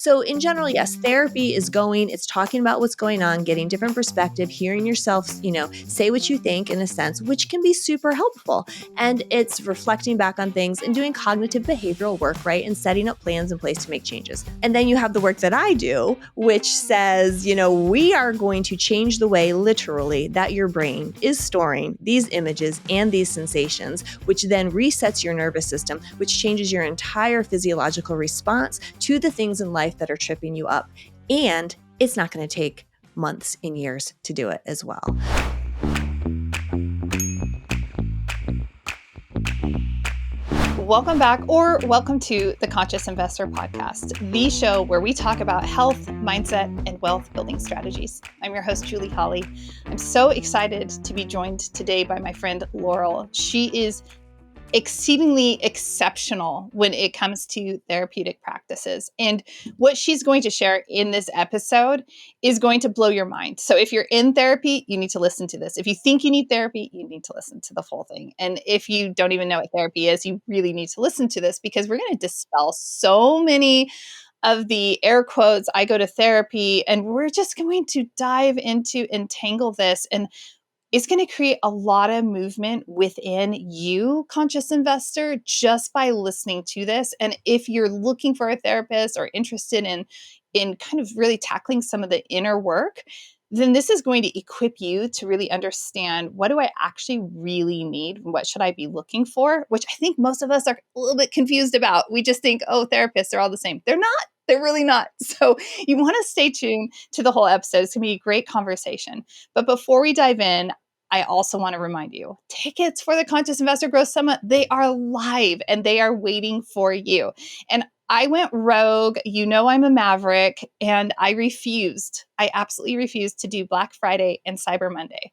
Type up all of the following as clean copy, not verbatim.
So in general, yes, therapy is it's talking about what's going on, getting different perspective, hearing yourself, say what you think in a sense, which can be super helpful. And it's reflecting back on things and doing cognitive behavioral work, right? And setting up plans in place to make changes. And then you have the work that I do, which says, we are going to change the way literally that your brain is storing these images and these sensations, which then resets your nervous system, which changes your entire physiological response to the things in life that are tripping you up. And it's not going to take months and years to do it as well. Welcome back, or welcome to the Conscious Investor Podcast, the show where we talk about health, mindset, and wealth building strategies. I'm your host, Julie Holly. I'm so excited to be joined today by my friend, Laurel. She is exceedingly exceptional when it comes to therapeutic practices. And what she's going to share in this episode is going to blow your mind. So if you're in therapy, you need to listen to this. If you think you need therapy, you need to listen to the full thing. And if you don't even know what therapy is, you really need to listen to this, because we're going to dispel so many of the air quotes, I go to therapy, and we're just going to dive into and tangle this. And it's going to create a lot of movement within you, conscious investor, just by listening to this. And if you're looking for a therapist or interested in kind of really tackling some of the inner work, then this is going to equip you to really understand, what do I actually really need? What should I be looking for? Which I think most of us are a little bit confused about. We just think, oh, therapists are all the same. They're not. They're really not. So you want to stay tuned to the whole episode. It's going to be a great conversation. But before we dive in, I also want to remind you, tickets for the Conscious Investor Growth Summit, they are live and they are waiting for you. And I went rogue. I'm a maverick, and I absolutely refused to do Black Friday and Cyber Monday.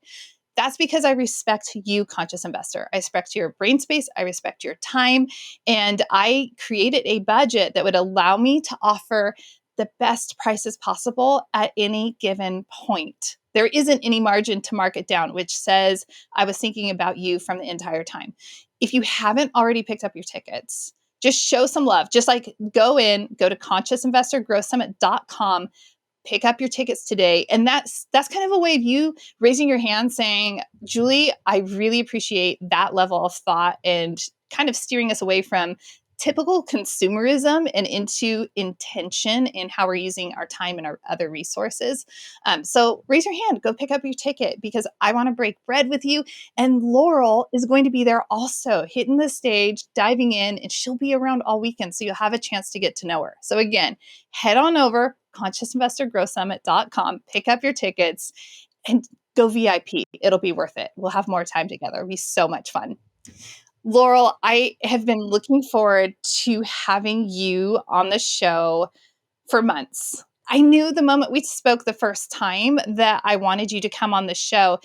That's because I respect you, conscious investor. I respect your brain space. I respect your time. And I created a budget that would allow me to offer the best prices possible at any given point. There isn't any margin to mark it down, which says I was thinking about you from the entire time. If you haven't already picked up your tickets, just show some love. Just like go to consciousinvestorgrowthsummit.com, pick up your tickets today. And that's kind of a way of you raising your hand saying, Julie, I really appreciate that level of thought and kind of steering us away from typical consumerism and into intention in how we're using our time and our other resources. So raise your hand, go pick up your ticket, because I want to break bread with you. And Laurel is going to be there also, hitting the stage, diving in, and she'll be around all weekend. So you'll have a chance to get to know her. So again, head on over, consciousinvestorgrowthsummit.com, pick up your tickets and go VIP. It'll be worth it. We'll have more time together. It'll be so much fun. Laurel, I have been looking forward to having you on the show for months. I knew the moment we spoke the first time that I wanted you to come on the show.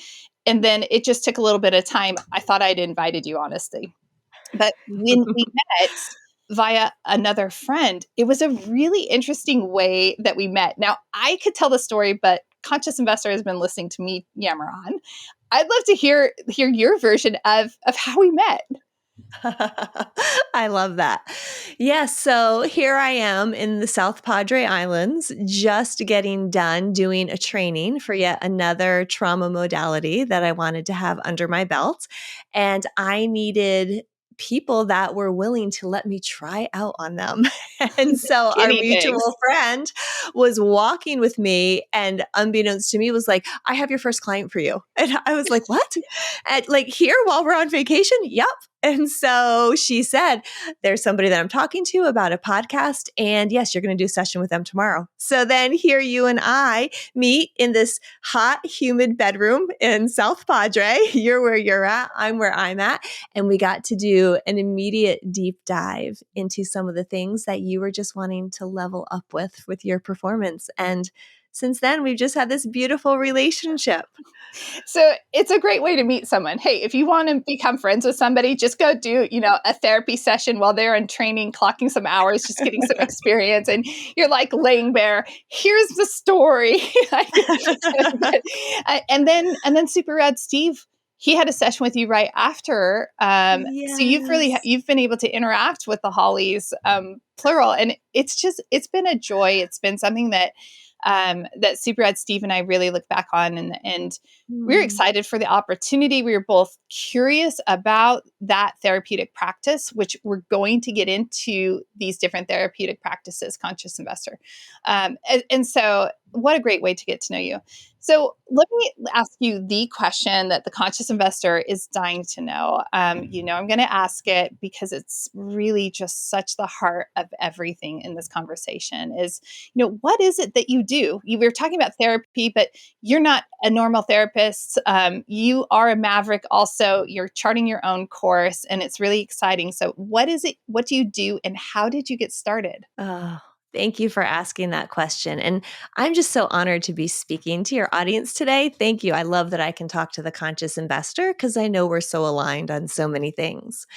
And then it just took a little bit of time. I thought I'd invited you, honestly. But when we met via another friend, it was a really interesting way that we met. Now, I could tell the story, but Conscious Investor has been listening to me yammer on. I'd love to hear your version of how we met. I love that. Yes. So here I am in the South Padre Islands, just getting done doing a training for yet another trauma modality that I wanted to have under my belt. And I needed people that were willing to let me try out on them. And so our mutual friend was walking with me, and unbeknownst to me was like, I have your first client for you. And I was like, what? And like, here while we're on vacation? Yep. And so she said, there's somebody that I'm talking to about a podcast. And yes, you're going to do a session with them tomorrow. So then here you and I meet in this hot, humid bedroom in South Padre. You're where you're at. I'm where I'm at. And we got to do an immediate deep dive into some of the things that you were just wanting to level up with your performance. And since then, we've just had this beautiful relationship. So it's a great way to meet someone. Hey, if you want to become friends with somebody, just go do, a therapy session while they're in training, clocking some hours, just getting some experience. And you're like laying bare, here's the story. And then Super Rad Steve, he had a session with you right after. So Yes. you've been able to interact with the Hollies, plural, and it's been a joy. It's been something that that Super Ed Steve and I really look back on, and we're Mm. excited for the opportunity. We were both curious about that therapeutic practice, which we're going to get into these different therapeutic practices, Conscious Investor. And so, what a great way to get to know you. So, let me ask you the question that the conscious investor is dying to know. I'm going to ask it because it's really just such the heart of everything in this conversation. What is it that you do? You were talking about therapy, but you're not a normal therapist. You are a maverick. Also, you're charting your own course, and it's really exciting. So, what is it? What do you do, and how did you get started? Oh, thank you for asking that question. And I'm just so honored to be speaking to your audience today. Thank you. I love that I can talk to the conscious investor because I know we're so aligned on so many things.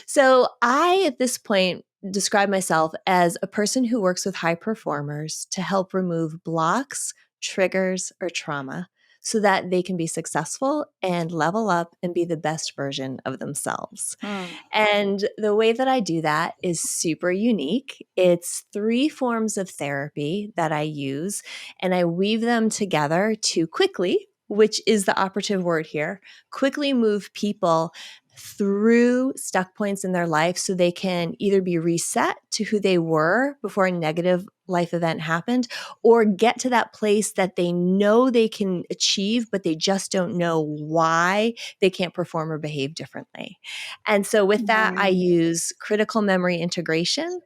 So, I, at this point, describe myself as a person who works with high performers to help remove blocks, triggers, or trauma so that they can be successful and level up and be the best version of themselves. Hmm. And the way that I do that is super unique. It's three forms of therapy that I use, and I weave them together to quickly, which is the operative word here, quickly move people through stuck points in their life so they can either be reset to who they were before a negative life event happened or get to that place that they know they can achieve, but they just don't know why they can't perform or behave differently. And so with that, I Mhm. use critical memory integration,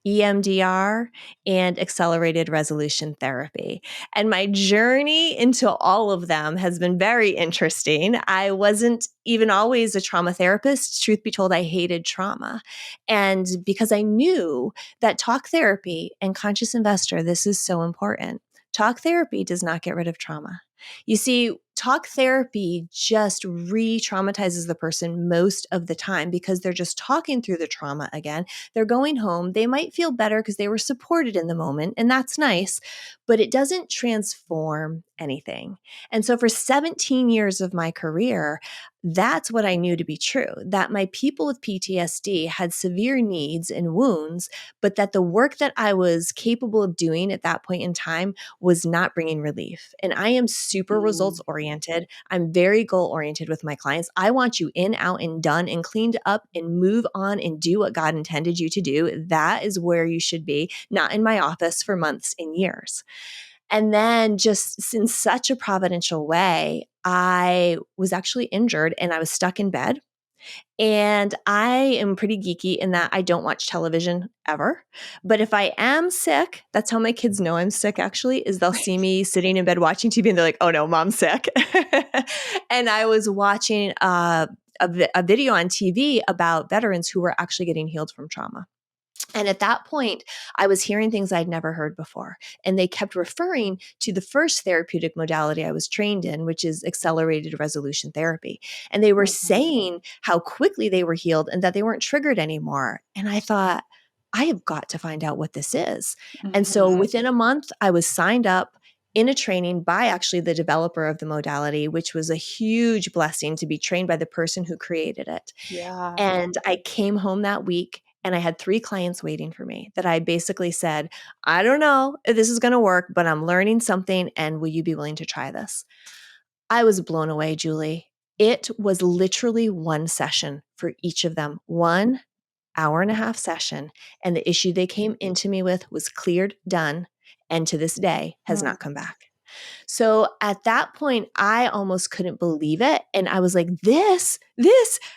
EMDR, and accelerated resolution therapy. And my journey into all of them has been very interesting. I wasn't even always a trauma therapist. Truth be told, I hated trauma. And because I knew that talk therapy and conscious investor, this is so important. Talk therapy does not get rid of trauma. You see, talk therapy just re traumatizes the person most of the time because they're just talking through the trauma again. They're going home. They might feel better because they were supported in the moment, and that's nice, but it doesn't transform anything. And so for 17 years of my career, that's what I knew to be true, that my people with PTSD had severe needs and wounds, but that the work that I was capable of doing at that point in time was not bringing relief. And I am super results Mm. oriented. I'm very goal oriented with my clients. I want you in, out, and done and cleaned up and move on and do what God intended you to do. That is where you should be, not in my office for months and years. And then, just in such a providential way, I was actually injured and I was stuck in bed. And I am pretty geeky in that I don't watch television ever. But if I am sick, that's how my kids know I'm sick actually, is they'll see me sitting in bed watching TV and they're like, oh no, mom's sick. And I was watching a video on TV about veterans who were actually getting healed from trauma. And at that point, I was hearing things I'd never heard before. And they kept referring to the first therapeutic modality I was trained in, which is accelerated resolution therapy. And they were Mhm. saying how quickly they were healed and that they weren't triggered anymore. And I thought, I have got to find out what this is. And so Mhm. within a month, I was signed up in a training by actually the developer of the modality, which was a huge blessing to be trained by the person who created it. Yeah. And I came home that week and I had 3 clients waiting for me that I basically said, I don't know if this is going to work, but I'm learning something. And will you be willing to try this? I was blown away, Julie. It was literally one session for each of them, 1 hour and a half session. And the issue they came into me with was cleared, done, and to this day has Mm. not come back. So at that point, I almost couldn't believe it. And I was like,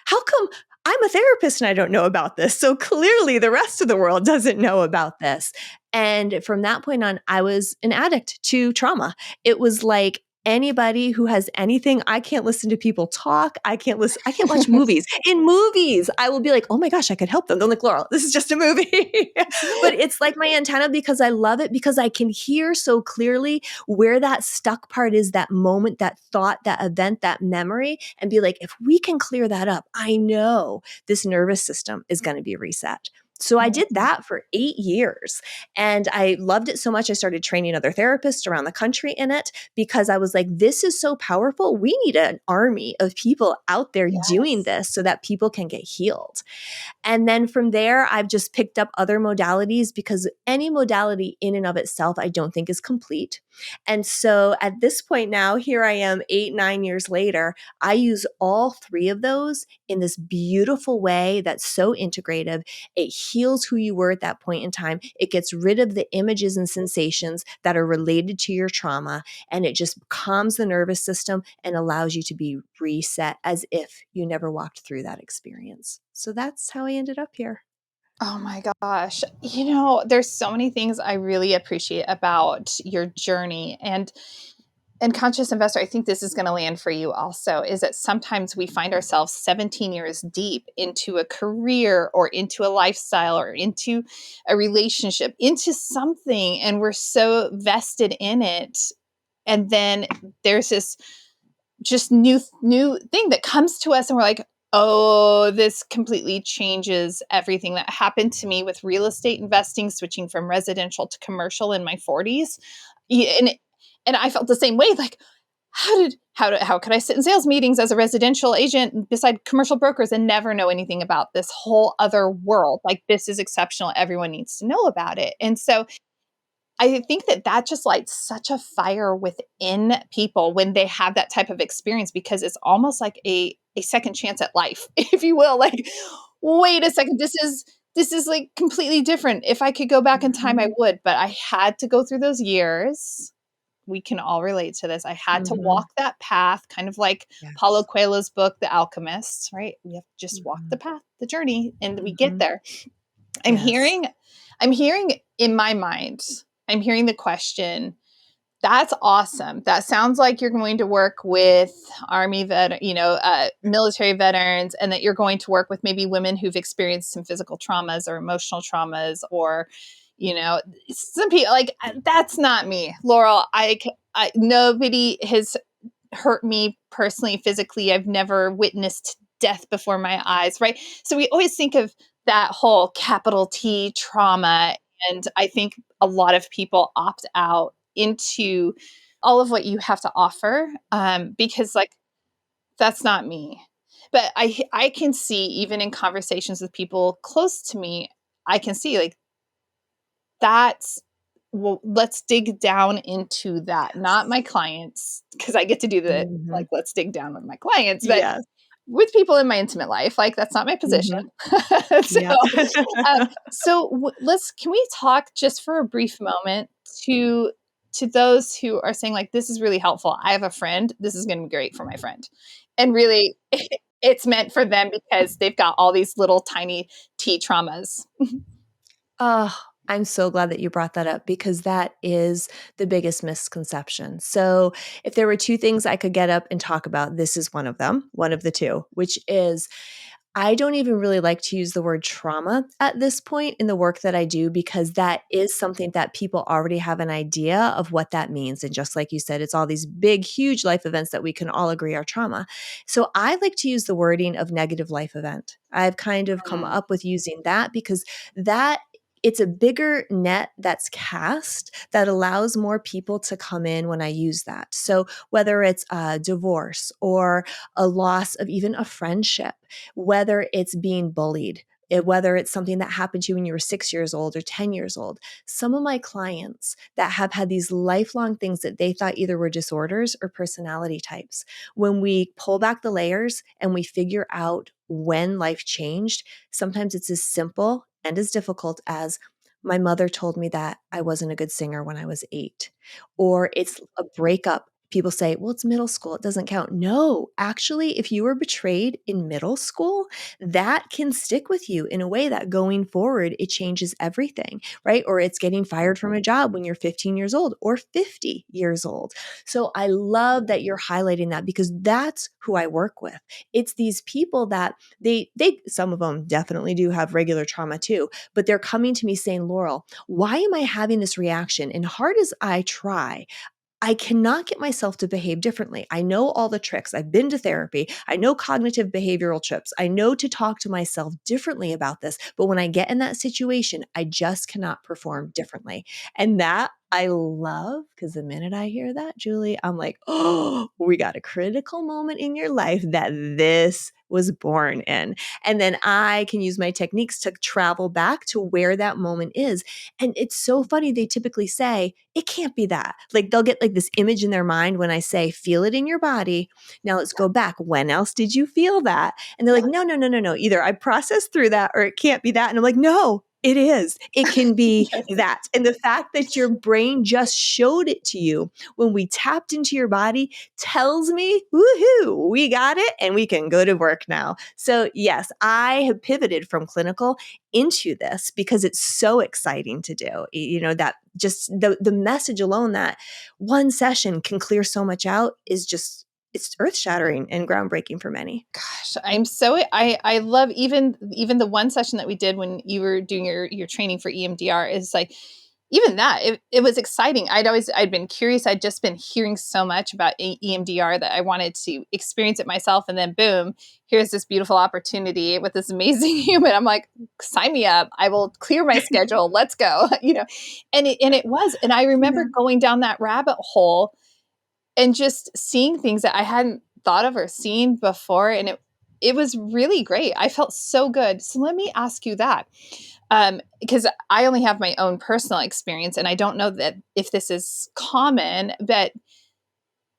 how come I'm a therapist and I don't know about this? So clearly the rest of the world doesn't know about this. And from that point on, I was an addict to trauma. It was like, anybody who has anything, I can't listen to people talk. I can't watch movies. In movies, I will be like, oh my gosh, I could help them. They're like, Laurel, this is just a movie. But it's like my antenna because I love it because I can hear so clearly where that stuck part is, that moment, that thought, that event, that memory, and be like, if we can clear that up, I know this nervous system is going to be reset. So I did Mhm. that for 8 years and I loved it so much. I started training other therapists around the country in it because I was like, this is so powerful. We need an army of people out there doing Yes. this so that people can get healed. And then from there, I've just picked up other modalities because any modality in and of itself, I don't think is complete. And so at this point now, here I am 8, 9 years later, I use all three of those in this beautiful way that's so integrative. It heals who you were at that point in time. It gets rid of the images and sensations that are related to your trauma, and it just calms the nervous system and allows you to be reset as if you never walked through that experience. So that's how I ended up here. Oh my gosh. There's so many things I really appreciate about your journey. And conscious investor, I think this is going to land for you also, is that sometimes we find ourselves 17 years deep into a career or into a lifestyle or into a relationship, into something, and we're so vested in it. And then there's this just new thing that comes to us and we're like, oh, this completely changes everything. That happened to me with real estate investing, switching from residential to commercial in my 40s. And I felt the same way, like, how could I sit in sales meetings as a residential agent beside commercial brokers and never know anything about this whole other world? Like, this is exceptional, everyone needs to know about it. And so I think that just lights such a fire within people when they have that type of experience, because it's almost like a second chance at life, if you will. Like, wait a second, this is like completely different. If I could go back in time, I Mhm. would, but I had to go through those years. We can all relate to this. I had to walk Mhm. that path, kind of like Paulo Yes. Coelho's book, The Alchemist, right? We have to just walk the Mhm. path, the journey, and we get Mhm. there. I'm Yes. hearing I'm hearing in my mind, I'm hearing the question, that's awesome. That sounds like you're going to work with military veterans, and that you're going to work with maybe women who've experienced some physical traumas or emotional traumas, or, you know, some people like that's not me, Laurel. Nobody has hurt me personally, physically. I've never witnessed death before my eyes, right? So we always think of that whole capital T trauma. And I think a lot of people opt out into all of what you have to offer, because, like, that's not me. But I can see, even in conversations with people close to me, I can see, like, that's well, let's dig down into that. Not Yes. my clients, because I get to do the, like, Mhm. let's dig down with my clients, but Yes. with people in my intimate life, like, that's not my position. Mhm. So, Yeah. let's can we talk just for a brief moment to those who are saying, like, this is really helpful. I have a friend. This is going to be great for my friend, and really, it's meant for them because they've got all these little tiny T traumas. Oh, I'm so glad that you brought that up because that is the biggest misconception. So, if there were two things I could get up and talk about, this is one of them, one of the two, which is I don't even really like to use the word trauma at this point in the work that I do because that is something that people already have an idea of what that means. And just like you said, it's all these big, huge life events that we can all agree are trauma. So I like to use the wording of negative life event. I've kind of come Mm. up with using that because that it's a bigger net that's cast that allows more people to come in when I use that. So whether it's a divorce or a loss of even a friendship, whether it's being bullied, whether it's something that happened to you when you were 6 years old or 10 years old. Some of my clients that have had these lifelong things that they thought either were disorders or personality types, when we pull back the layers and we figure out when life changed, sometimes it's as simple and as difficult as my mother told me that I wasn't a good singer when I was 8, or it's a breakup. People say, well, it's middle school. It doesn't count. No, actually, if you were betrayed in middle school, that can stick with you in a way that going forward, it changes everything, right? Or it's getting fired from a job when you're 15 years old or 50 years old. So I love that you're highlighting that because that's who I work with. It's these people that some of them definitely do have regular trauma too, but they're coming to me saying, Laurel, why am I having this reaction? And hard as I try, I cannot get myself to behave differently. I know all the tricks. I've been to therapy. I know cognitive behavioral trips. I know to talk to myself differently about this. But when I get in that situation, I just cannot perform differently. And that I love, because the minute I hear that, Julie, I'm like, oh, we got a critical moment in your life that this was born in. And then I can use my techniques to travel back to where that moment is. And it's so funny. They typically say, it can't be that. Like they'll get like this image in their mind when I say, feel it in your body. Now let's go back. When else did you feel that? And they're like, no, no, no, no, no. Either I processed through that or it can't be that. And I'm like, no, it is. It can be Yes. that. And the fact that your brain just showed it to you when we tapped into your body tells me, woohoo, we got it and we can go to work now. So, yes, I have pivoted from clinical into this because it's so exciting to do. You know, that just the message alone that one session can clear so much out is just, it's earth shattering and groundbreaking for many. Gosh, I love even the one session that we did when you were doing your training for EMDR is like even that it was exciting. I'd been curious. I'd just been hearing so much about EMDR that I wanted to experience it myself. And then boom, here's this beautiful opportunity with this amazing human. I'm like, sign me up. I will clear my schedule. Let's go. And it was. And I remember Yeah. going down that rabbit hole and just seeing things that I hadn't thought of or seen before. And it was really great. I felt so good. So let me ask you that. Because I only have my own personal experience, and I don't know that if this is common, but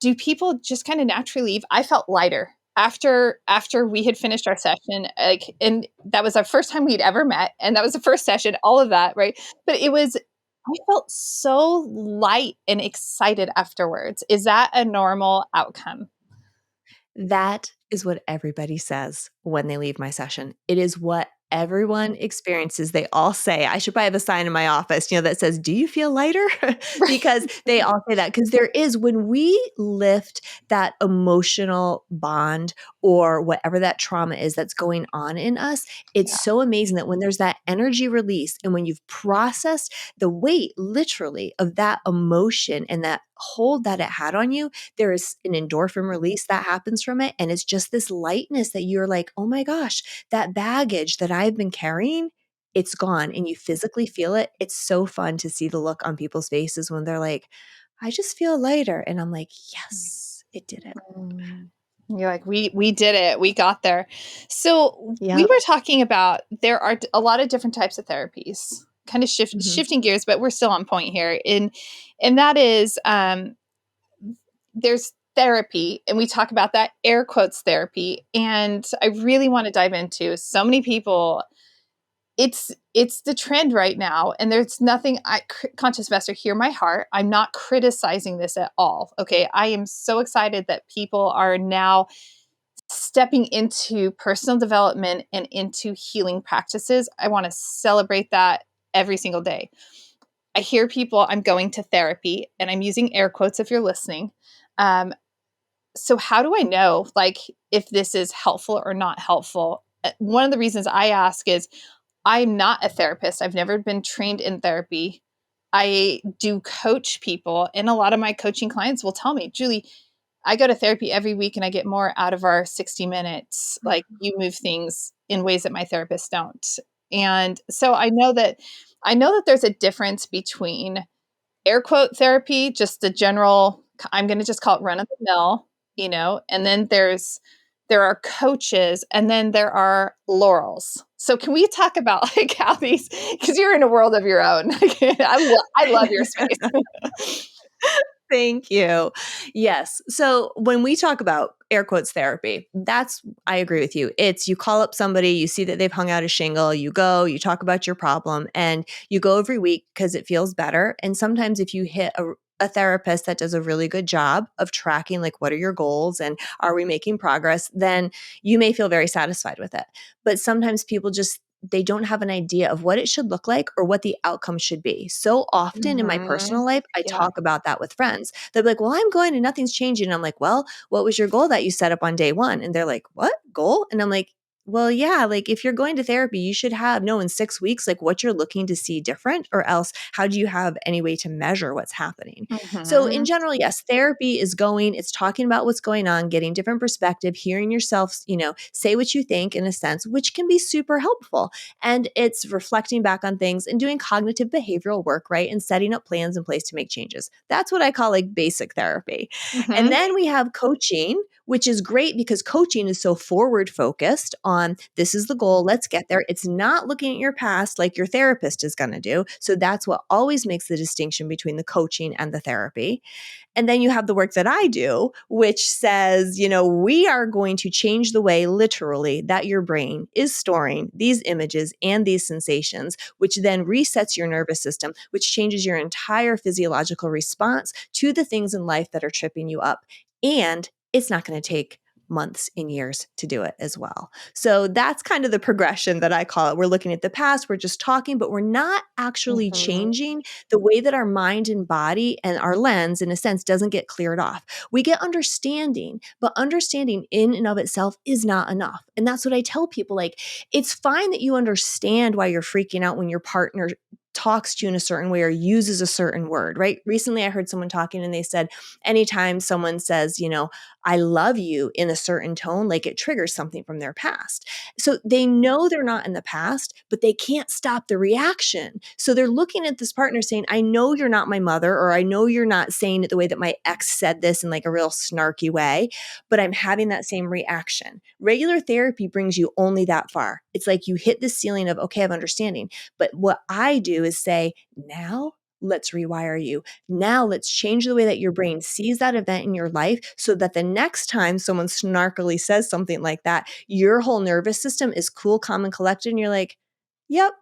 do people just kind of naturally leave? I felt lighter after we had finished our session, like, and that was our first time we'd ever met, and that was the first session, all of that, right? But I felt so light and excited afterwards. Is that a normal outcome? That is what everybody says when they leave my session. It is what everyone experiences. They all say, I should probably have a sign in my office, that says, do you feel lighter? Right. Because they all say that. Because there is, when we lift that emotional bond or whatever that trauma is that's going on in us, it's Yeah. so amazing that when there's that energy release and when you've processed the weight literally of that emotion and that hold that it had on you, there is an endorphin release that happens from it. And it's just this lightness that you're like, oh my gosh, that baggage that I've been carrying, it's gone. And you physically feel it. It's so fun to see the look on people's faces when they're like, I just feel lighter. And I'm like, yes, it did it. Mm. You're like, we did it. We got there. So we Yep. were talking about there are a lot of different types of therapies, kind of Mhm. shifting gears, but we're still on point here. And that is there's therapy, and we talk about that air quotes therapy. And I really want to dive into so many people. It's the trend right now, and there's nothing. Conscious investor, hear my heart. I'm not criticizing this at all. Okay, I am so excited that people are now stepping into personal development and into healing practices. I want to celebrate that every single day. I hear people, I'm going to therapy, and I'm using air quotes if you're listening. So how do I know, like, if this is helpful or not helpful? One of the reasons I ask is I'm not a therapist. I've never been trained in therapy. I do coach people, and a lot of my coaching clients will tell me, Julie, I go to therapy every week and I get more out of our 60 minutes. Like, you move things in ways that my therapists don't. And so I know that there's a difference between air quote therapy, just the general, I'm going to just call it run of the mill, and then there are coaches, and then there are laurels. So can we talk about like how these, because you're in a world of your own. I love your space. Thank you. Yes. So when we talk about air quotes therapy, I agree with you. It's you call up somebody, you see that they've hung out a shingle, you go, you talk about your problem, and you go every week because it feels better. And sometimes if you hit a therapist that does a really good job of tracking, like, what are your goals and are we making progress, then you may feel very satisfied with it. But sometimes people just, they don't have an idea of what it should look like or what the outcome should be. So often in my Mhm. personal life, I Yeah. talk about that with friends. They'll be like, well, I'm going and nothing's changing. And I'm like, well, what was your goal that you set up on day one? And they're like, what goal? And I'm like, well, yeah, like if you're going to therapy, you should know in 6 weeks, like what you're looking to see different, or else how do you have any way to measure what's happening? So in Mm-hmm. general, yes, therapy is it's talking about what's going on, getting different perspective, hearing yourself, say what you think in a sense, which can be super helpful. And it's reflecting back on things and doing cognitive behavioral work, right? And setting up plans in place to make changes. That's what I call like basic therapy. And Mm-hmm. then we have coaching, which is great because coaching is so forward focused on this is the goal, let's get there. It's not looking at your past like your therapist is going to do. So that's what always makes the distinction between the coaching and the therapy. And then you have the work that I do, which says, we are going to change the way literally that your brain is storing these images and these sensations, which then resets your nervous system, which changes your entire physiological response to the things in life that are tripping you up. And it's not going to take months and years to do it as well. So that's kind of the progression that I call it. We're looking at the past, we're just talking, but we're not actually Mm-hmm. changing the way that our mind and body and our lens, in a sense, doesn't get cleared off. We get understanding, but understanding in and of itself is not enough. And that's what I tell people. Like, it's fine that you understand why you're freaking out when your partner talks to you in a certain way or uses a certain word, right? Recently, I heard someone talking and they said, anytime someone says, I love you in a certain tone, like it triggers something from their past. So they know they're not in the past, but they can't stop the reaction. So they're looking at this partner saying, I know you're not my mother, or I know you're not saying it the way that my ex said this in like a real snarky way, but I'm having that same reaction. Regular therapy brings you only that far. It's like you hit the ceiling of, okay, I have understanding. But what I do is say, now let's rewire you. Now let's change the way that your brain sees that event in your life so that the next time someone snarkily says something like that, your whole nervous system is cool, calm, and collected. And you're like, yep,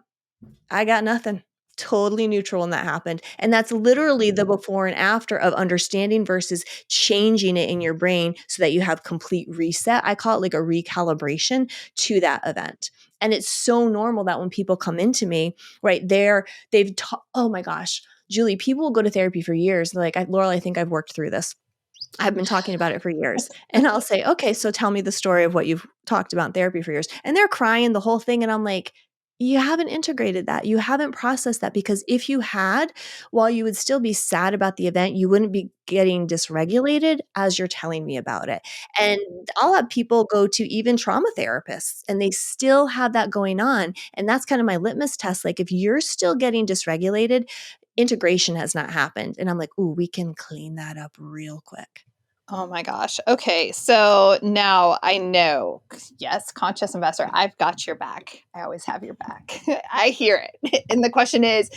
I got nothing. Totally neutral when that happened. And that's literally the before and after of understanding versus changing it in your brain so that you have complete reset. I call it like a recalibration to that event. And it's so normal that when people come into me, right, oh my gosh, Julie, people will go to therapy for years. They're like, Laurel, I think I've worked through this. I've been talking about it for years. And I'll say, okay, so tell me the story of what you've talked about in therapy for years. And they're crying the whole thing. And I'm like, you haven't integrated that. You haven't processed that, because if you had, while you would still be sad about the event, you wouldn't be getting dysregulated as you're telling me about it. And I'll have people go to even trauma therapists and they still have that going on. And that's kind of my litmus test. Like, if you're still getting dysregulated, integration has not happened. And I'm like, ooh, we can clean that up real quick. Oh my gosh. Okay. So now I know. Yes, conscious investor, I've got your back. I always have your back. I hear it. And the question is,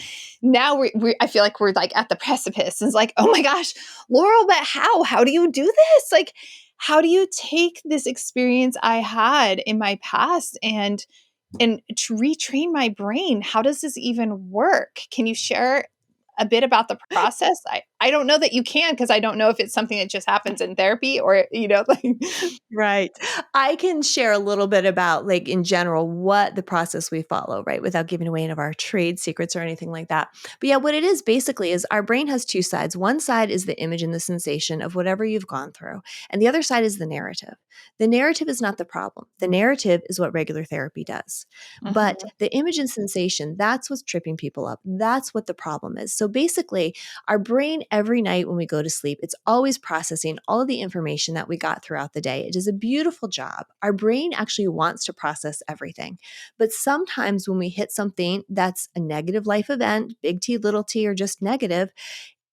now I feel like we're like at the precipice. It's like, oh my gosh, Laurel, but how? How do you do this? Like, how do you take this experience I had in my past and to retrain my brain? How does this even work? Can you share a bit about the process? I don't know that you can, because I don't know if it's something that just happens in therapy or, like. Right. I can share a little bit about, like, in general, what the process we follow, right? Without giving away any of our trade secrets or anything like that. But yeah, what it is basically is our brain has two sides. One side is the image and the sensation of whatever you've gone through. And the other side is the narrative. The narrative is not the problem. The narrative is what regular therapy does. But Mhm. the image and sensation, that's what's tripping people up. That's what the problem is. So basically, our brain every night when we go to sleep, it's always processing all of the information that we got throughout the day. It does a beautiful job. Our brain actually wants to process everything. But sometimes when we hit something that's a negative life event, big T, little t, or just negative,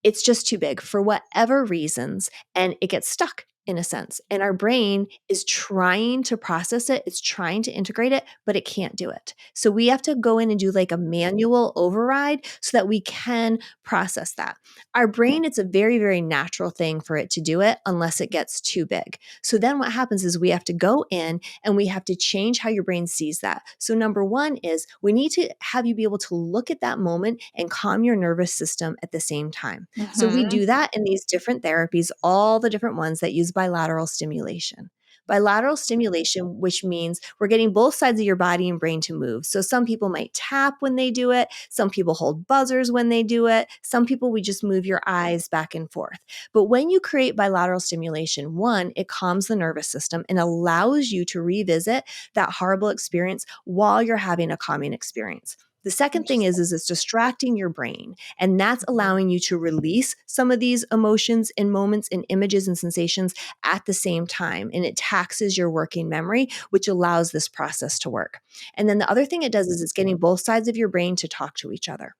it's just too big for whatever reasons, and it gets stuck in a sense. And our brain is trying to process it, it's trying to integrate it, but it can't do it. So we have to go in and do like a manual override so that we can process that. Our brain, it's a very, very natural thing for it to do it unless it gets too big. So then what happens is we have to go in and we have to change how your brain sees that. So number one is we need to have you be able to look at that moment and calm your nervous system at the same time. So we Mhm. do that in these different therapies, all the different ones that use bilateral stimulation. Bilateral stimulation, which means we're getting both sides of your body and brain to move. So some people might tap when they do it. Some people hold buzzers when they do it. Some people, we just move your eyes back and forth. But when you create bilateral stimulation, one, it calms the nervous system and allows you to revisit that horrible experience while you're having a calming experience. The second thing is it's distracting your brain, and that's allowing you to release some of these emotions and moments and images and sensations at the same time. And it taxes your working memory, which allows this process to work. And then the other thing it does is it's getting both sides of your brain to talk to each other.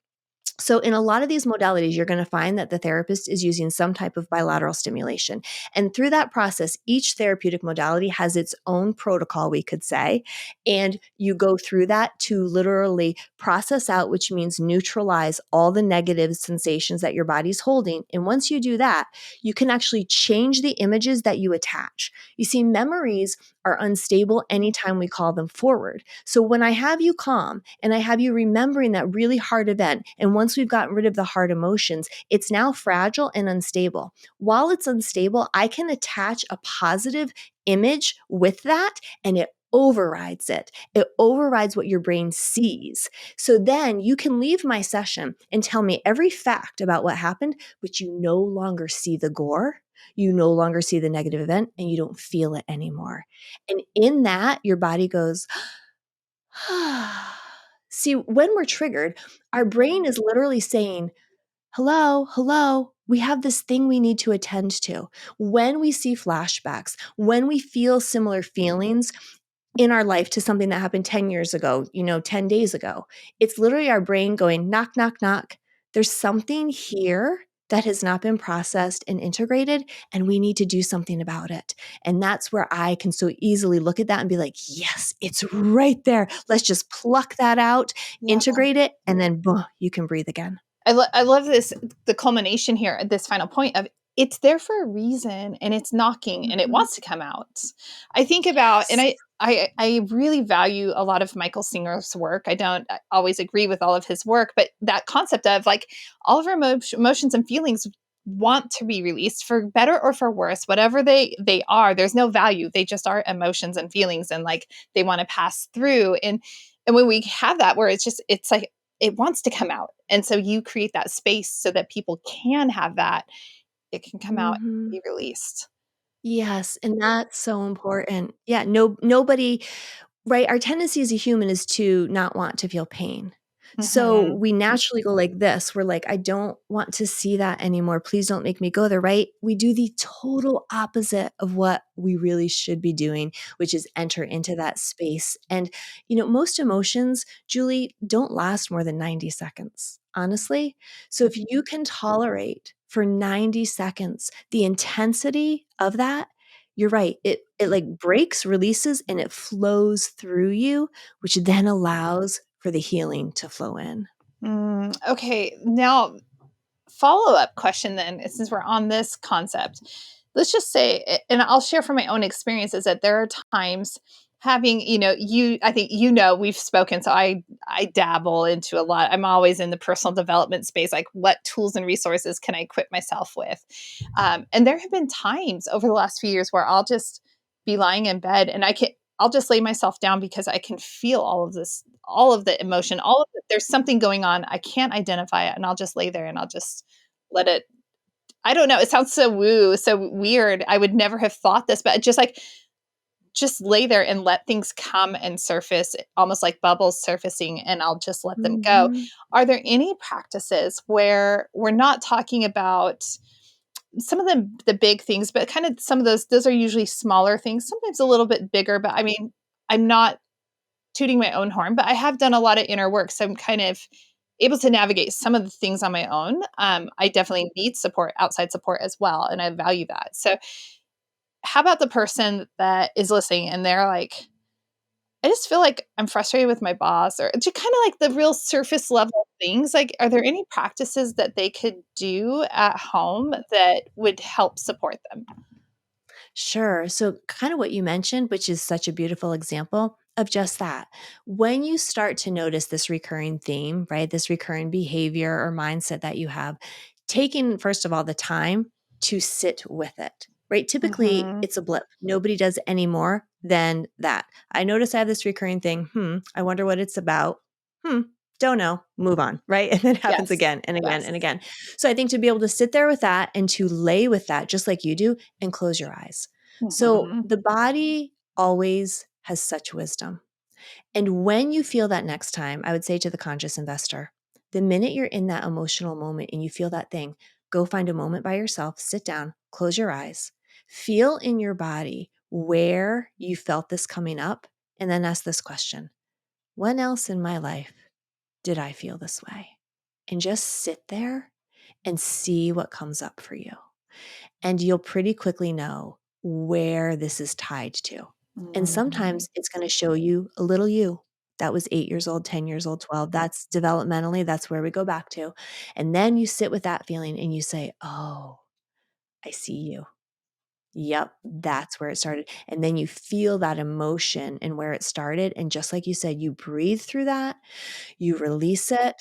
So, in a lot of these modalities, you're going to find that the therapist is using some type of bilateral stimulation. And through that process, each therapeutic modality has its own protocol, we could say. And you go through that to literally process out, which means neutralize all the negative sensations that your body's holding. And once you do that, you can actually change the images that you attach. You see, memories are unstable anytime we call them forward. So when I have you calm and I have you remembering that really hard event, and once we've gotten rid of the hard emotions, it's now fragile and unstable. While it's unstable, I can attach a positive image with that, and it overrides it. It overrides what your brain sees. So then you can leave my session and tell me every fact about what happened, but you no longer see the gore. You no longer see the negative event, and you don't feel it anymore. And in that, your body goes, see, when we're triggered, our brain is literally saying, hello, hello, we have this thing we need to attend to. When we see flashbacks, when we feel similar feelings, in our life to something that happened 10 years ago, 10 days ago. It's literally our brain going, knock, knock, knock. There's something here that has not been processed and integrated, and we need to do something about it. And that's where I can so easily look at that and be like, yes, it's right there. Let's just pluck that out, Yeah. integrate it, and then boom, you can breathe again. I love this, the culmination here at this final point of it's there for a reason and it's knocking and it Mhm. wants to come out. I think about, and Yes. I really value a lot of Michael Singer's work. I don't always agree with all of his work, but that concept of like all of our emotions and feelings want to be released for better or for worse, whatever they are. There's no value. They just are emotions and feelings, and like they want to pass through. And when we have that, where it's like it wants to come out. And so you create that space so that people can have that. It can come out and Mhm. be released. Yes, and that's so important. Yeah, nobody. Right, our tendency as a human is to not want to feel pain. So, Mhm. we naturally go like this, we're like, "I don't want to see that anymore, please don't make me go there," right? We do the total opposite of what we really should be doing, which is enter into that space, and, most emotions, Julie, don't last more than 90 seconds, honestly. So, if you can tolerate for 90 seconds the intensity of that, you're right. It like breaks, releases, and it flows through you, which then allows for the healing to flow in. Okay, now follow-up question then, since we're on this concept. Let's just say, and I'll share from my own experiences, that there are times having, I think, we've spoken, so I dabble into a lot. I'm always in the personal development space, like what tools and resources can I equip myself with? And there have been times over the last few years where I'll just be lying in bed and I'll just lay myself down because I can feel all of this, all of the emotion, there's something going on. I can't identify it. And I'll just lay there and I'll just let it. I don't know. It sounds so woo, so weird. I would never have thought this, but just lay there and let things come and surface, almost like bubbles surfacing, and I'll just let them go. Mhm. Are there any practices where we're not talking about some of the big things, but kind of some of those are usually smaller things, sometimes a little bit bigger, but I mean, I'm not tooting my own horn, but I have done a lot of inner work. So I'm kind of able to navigate some of the things on my own. I definitely need support, outside support as well. And I value that. So, how about the person that is listening and they're like, I just feel like I'm frustrated with my boss, or just kind of like the real surface level things. Like, are there any practices that they could do at home that would help support them? Sure. So, kind of what you mentioned, which is such a beautiful example of just that. When you start to notice this recurring theme, right, this recurring behavior or mindset that you have, taking, first of all, the time to sit with it. right? Typically, Mm-hmm. it's a blip. Nobody does any more than that. I notice I have this recurring thing. I wonder what it's about. Don't know. Move on, right? And then it happens Yes. again and again Yes. and again. So I think to be able to sit there with that and to lay with that, just like you do, and close your eyes. So Mm-hmm. the body always has such wisdom. And when you feel that next time, I would say to the conscious investor, the minute you're in that emotional moment and you feel that thing, go find a moment by yourself, sit down, close your eyes, feel in your body where you felt this coming up, and then ask this question: when else in my life did I feel this way? And just sit there and see what comes up for you. And you'll pretty quickly know where this is tied to. And Mm-hmm. sometimes it's going to show you a little you that was 8 years old, 10 years old, 12. That's developmentally, that's where we go back to. And then you sit with that feeling and you say, oh, I see you. Yep, that's where it started. And then you feel that emotion and where it started. And just like you said, you breathe through that, you release it.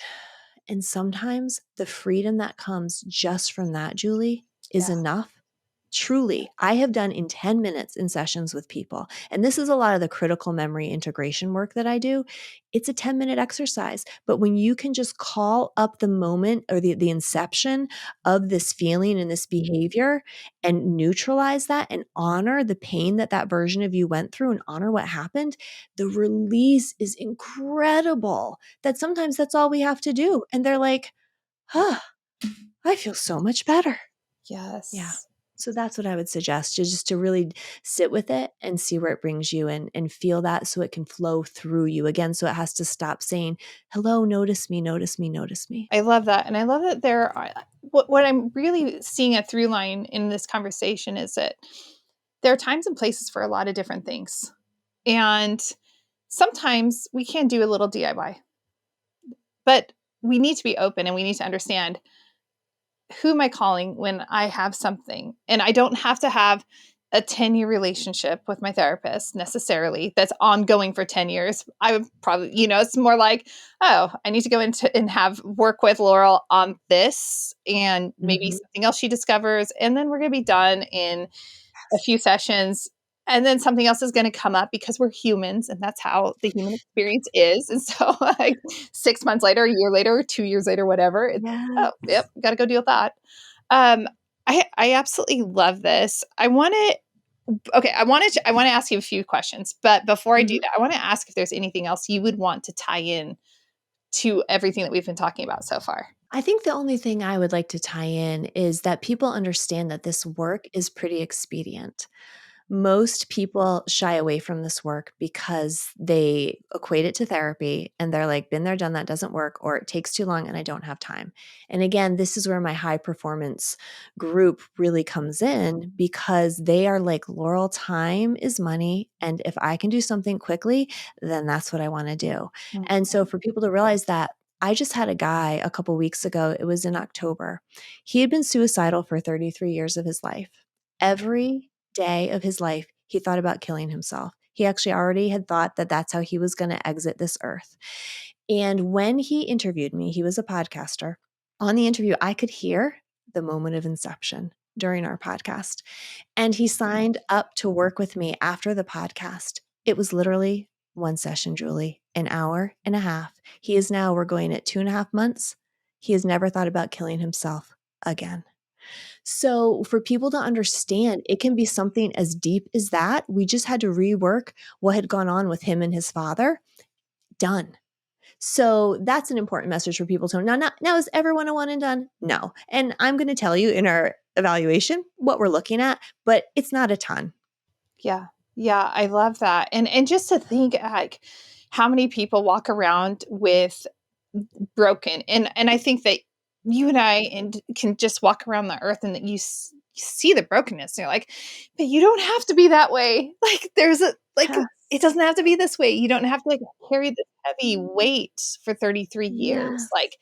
And sometimes the freedom that comes just from that, Julie, is Yeah. enough. Truly, I have done in 10 minutes in sessions with people. And this is a lot of the critical memory integration work that I do. It's a 10-minute exercise. But when you can just call up the moment or the inception of this feeling and this behavior and neutralize that and honor the pain that that version of you went through and honor what happened, the release is incredible. That sometimes that's all we have to do. And they're like, huh, I feel so much better. Yeah. Yes. So that's what I would suggest, is just to really sit with it and see where it brings you and feel that so it can flow through you again. So it has to stop saying, hello, notice me, notice me, notice me. I love that. And I love that there are, what I'm really seeing a through line in this conversation is that there are times and places for a lot of different things. And sometimes we can do a little DIY, but we need to be open and we need to understand, who am I calling when I have something? And I don't have to have a 10-year relationship with my therapist necessarily that's ongoing for 10 years. I would probably, it's more like, oh, I need to go into and have work with Laurel on this and maybe Mhm. something else she discovers. And then we're going to be done in a few sessions. And then something else is going to come up because we're humans and that's how the human experience is. And so, like 6 months later, a year later, 2 years later, whatever, it's, oh, Yes. yep, got to go deal with that. Um, I absolutely love this. I want to ask you a few questions, but before I do Mhm. that, I want to ask if there's anything else you would want to tie in to everything that we've been talking about so far. I think the only thing I would like to tie in is that people understand that this work is pretty expedient. Most people shy away from this work because they equate it to therapy and they're like, been there, done that, doesn't work, or it takes too long and I don't have time. And again, this is where my high performance group really comes in, because they are like, Laurel, time is money. And if I can do something quickly, then that's what I want to do. And so for people to realize that, I just had a guy a couple weeks ago, it was in October. He had been suicidal for 33 years of his life. Every day of his life, he thought about killing himself. He actually already had thought that that's how he was going to exit this earth. And when he interviewed me, he was a podcaster. On the interview, I could hear the moment of inception during our podcast. And he signed up to work with me after the podcast. It was literally one session, Julie, an hour and a half. He is now, we're going at 2.5 months. He has never thought about killing himself again. So, for people to understand, it can be something as deep as that. We just had to rework what had gone on with him and his father. Done. So, that's an important message for people to know. Now, is everyone a one and done? No. And I'm going to tell you in our evaluation what we're looking at, but it's not a ton. Yeah. Yeah, I love that. And just to think, like, how many people walk around with broken, and I think that you and I can just walk around the earth and that you see the brokenness. And you're like, but you don't have to be that way. Like there's a like Yes. it doesn't have to be this way. You don't have to like carry this heavy weight for 33 years. Yes. Like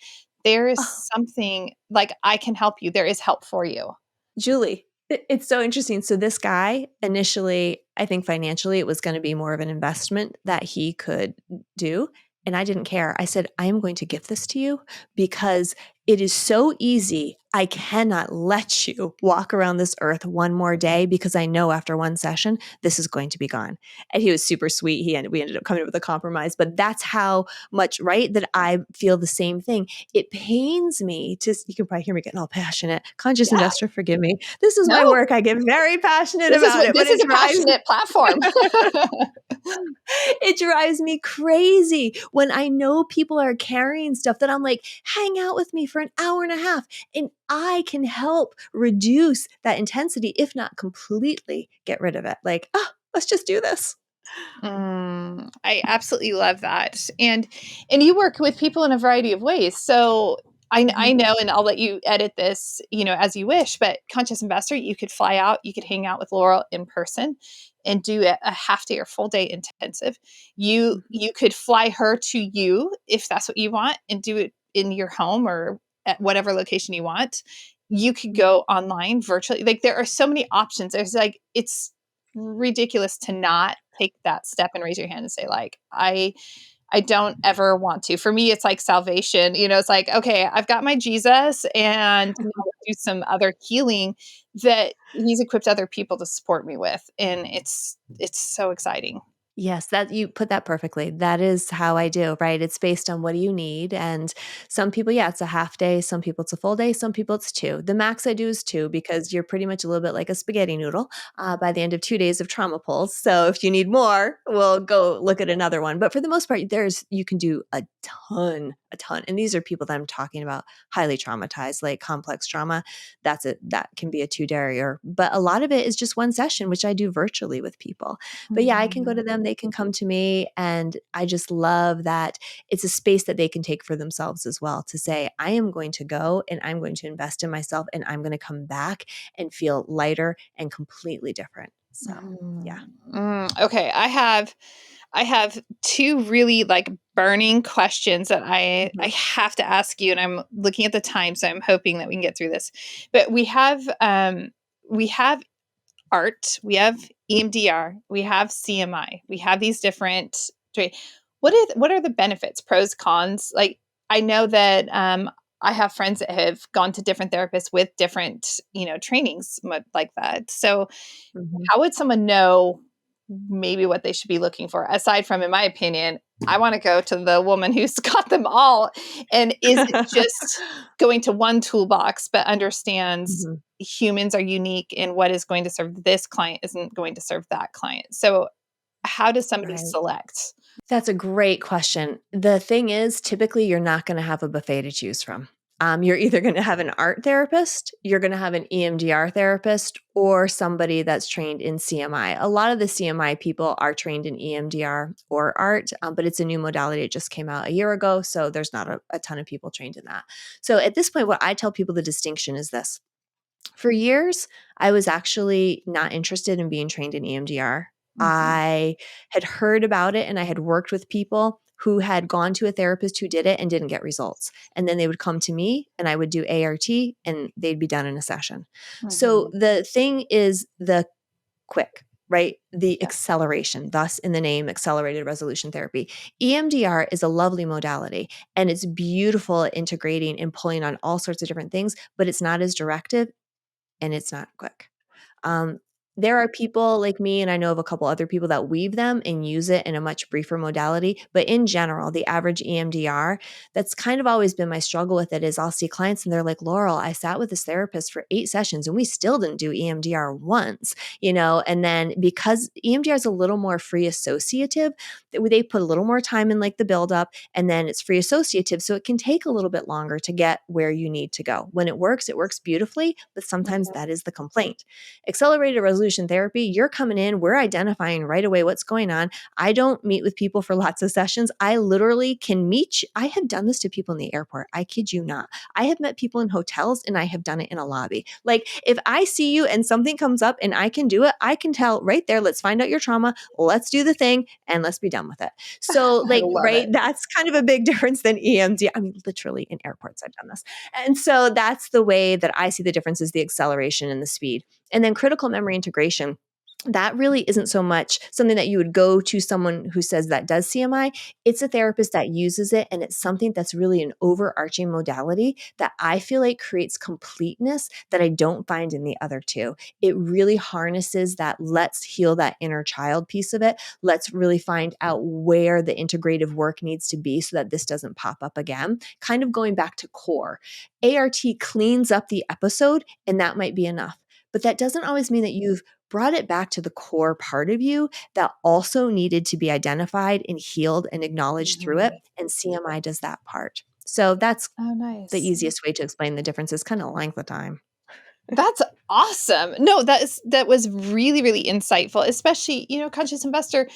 there is Oh, something, like I can help you. There is help for you. Julie, it's so interesting. So, this guy initially, I think financially, it was going to be more of an investment that he could do. And I didn't care. I said, I am going to gift this to you because it is so easy. I cannot let you walk around this earth one more day because I know after one session, this is going to be gone. And he was super sweet. We ended up coming up with a compromise, but that's how much, right? That I feel the same thing. It pains me you can probably hear me getting all passionate. Conscious Yeah. investor, forgive me. This is my No, work. I get very passionate about it, but this is a passionate platform. it drives me crazy when I know people are carrying stuff that I'm like, hang out with me for an hour and a half, and I can help reduce that intensity, if not completely get rid of it. Like, let's just do this. I absolutely love that. And you work with people in a variety of ways. So I Mhm. know, and I'll let you edit this, as you wish, but Conscious Investor, you could fly out, you could hang out with Laurel in person and do a half day or full day intensive. You could fly her to you if that's what you want and do it in your home or at whatever location you want. You could go online virtually. Like there are so many options. There's like it's ridiculous to not take that step and raise your hand and say like I don't ever want to. For me it's like salvation. It's like okay, I've got my Jesus and now let's do some other healing that he's equipped other people to support me with, and it's so exciting. Yes, that you put that perfectly. That is how I do, right? It's based on what do you need. And some people, yeah, it's a half day. Some people it's a full day. Some people it's two. The max I do is two because you're pretty much a little bit like a spaghetti noodle by the end of 2 days of trauma pulls. So if you need more, we'll go look at another one. But for the most part, you can do a ton, a ton. And these are people that I'm talking about highly traumatized, like complex trauma. That's it. That can be a 2 day, but a lot of it is just one session, which I do virtually with people. But yeah, I can go to them, they can come to me, and I just love that it's a space that they can take for themselves as well to say, I am going to go and I'm going to invest in myself and I'm going to come back and feel lighter and completely different. So, yeah. Okay, I have two really like burning questions that I Mhm. have to ask you, and I'm looking at the time, so I'm hoping that we can get through this. But we have ARRT, we have EMDR, we have CMI, we have these different. What are the benefits, pros, cons? Like I know that I have friends that have gone to different therapists with different trainings like that. So Mhm. how would someone know maybe what they should be looking for aside from, in my opinion, I want to go to the woman who's got them all, and is it just going to one toolbox but understands Mhm. humans are unique and what is going to serve this client isn't going to serve that client. So how does somebody Right. select? That's a great question. The thing is, typically, you're not going to have a buffet to choose from. You're either going to have an art therapist, you're going to have an EMDR therapist, or somebody that's trained in CMI. A lot of the CMI people are trained in EMDR or art, but it's a new modality. It just came out a year ago, so there's not a ton of people trained in that. So at this point, what I tell people the distinction is this. For years, I was actually not interested in being trained in EMDR. Mhm. I had heard about it and I had worked with people who had gone to a therapist who did it and didn't get results. And then they would come to me and I would do ART and they'd be done in a session. So Mhm. the thing is the quick, right? The Yeah. acceleration, thus in the name, accelerated resolution therapy. EMDR is a lovely modality and it's beautiful at integrating and pulling on all sorts of different things, but it's not as directive and it's not quick. Um, there are people like me, and I know of a couple other people that weave them and use it in a much briefer modality. But in general, the average EMDR, that's kind of always been my struggle with it is I'll see clients and they're like, Laurel, I sat with this therapist for 8 sessions and we still didn't do EMDR once, and then because EMDR is a little more free associative, they put a little more time in like the buildup and then it's free associative. So it can take a little bit longer to get where you need to go. When it works beautifully, but sometimes Mhm. that is the complaint. Accelerated resolution therapy, you're coming in, we're identifying right away what's going on. I don't meet with people for lots of sessions. I literally can meet you. I have done this to people in the airport. I kid you not. I have met people in hotels and I have done it in a lobby. Like if I see you and something comes up and I can do it, I can tell right there, let's find out your trauma, let's do the thing and let's be done with it. So I like, love right, it. that's kind of a big difference than EMD. I mean, literally in airports, I've done this. And so that's the way that I see the difference is the acceleration and the speed. And then critical memory integration. that really isn't so much something that you would go to someone who says that does CMI. It's a therapist that uses it, and it's something that's really an overarching modality that I feel like creates completeness that I don't find in the other two. It really harnesses that let's heal that inner child piece of it. Let's really find out where the integrative work needs to be so that this doesn't pop up again. Kind of going back to core. ART cleans up the episode, and that might be enough. But that doesn't always mean that you've brought it back to the core part of you that also needed to be identified and healed and acknowledged through it. Mhm. And CMI does that part. So that's Oh, the nice. easiest way to explain the differences, kind of length of time. That's awesome. No, that was really, really insightful, especially, conscious investor,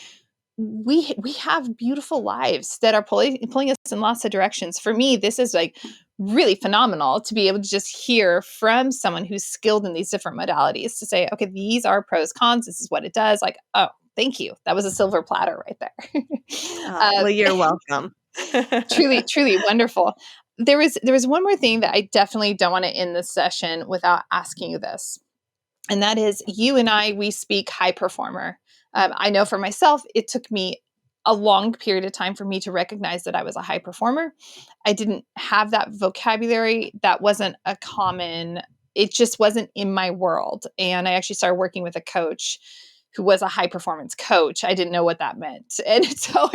we have beautiful lives that are pulling us in lots of directions. For me, this is like really phenomenal to be able to just hear from someone who's skilled in these different modalities to say, okay, these are pros, cons, this is what it does. Like, oh, thank you. That was a silver platter right there. uh, Well, you're welcome. Truly, truly wonderful. There was one more thing that I definitely don't want to end this session without asking you this. And that is, you and I, we speak high performer. I know for myself, it took me a long period of time for me to recognize that I was a high performer. I didn't have that vocabulary. That wasn't a common, it just wasn't in my world. And I actually started working with a coach who was a high performance coach. I didn't know what that meant. And so,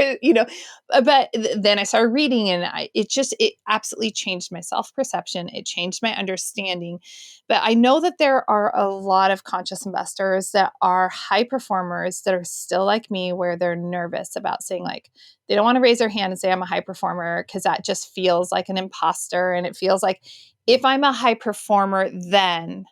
but then I started reading, and it absolutely changed my self perception. It changed my understanding. But I know that there are a lot of conscious investors that are high performers that are still like me, where they're nervous about saying, like, they don't want to raise their hand and say, I'm a high performer, because that just feels like an imposter. And it feels like, if I'm a high performer, then.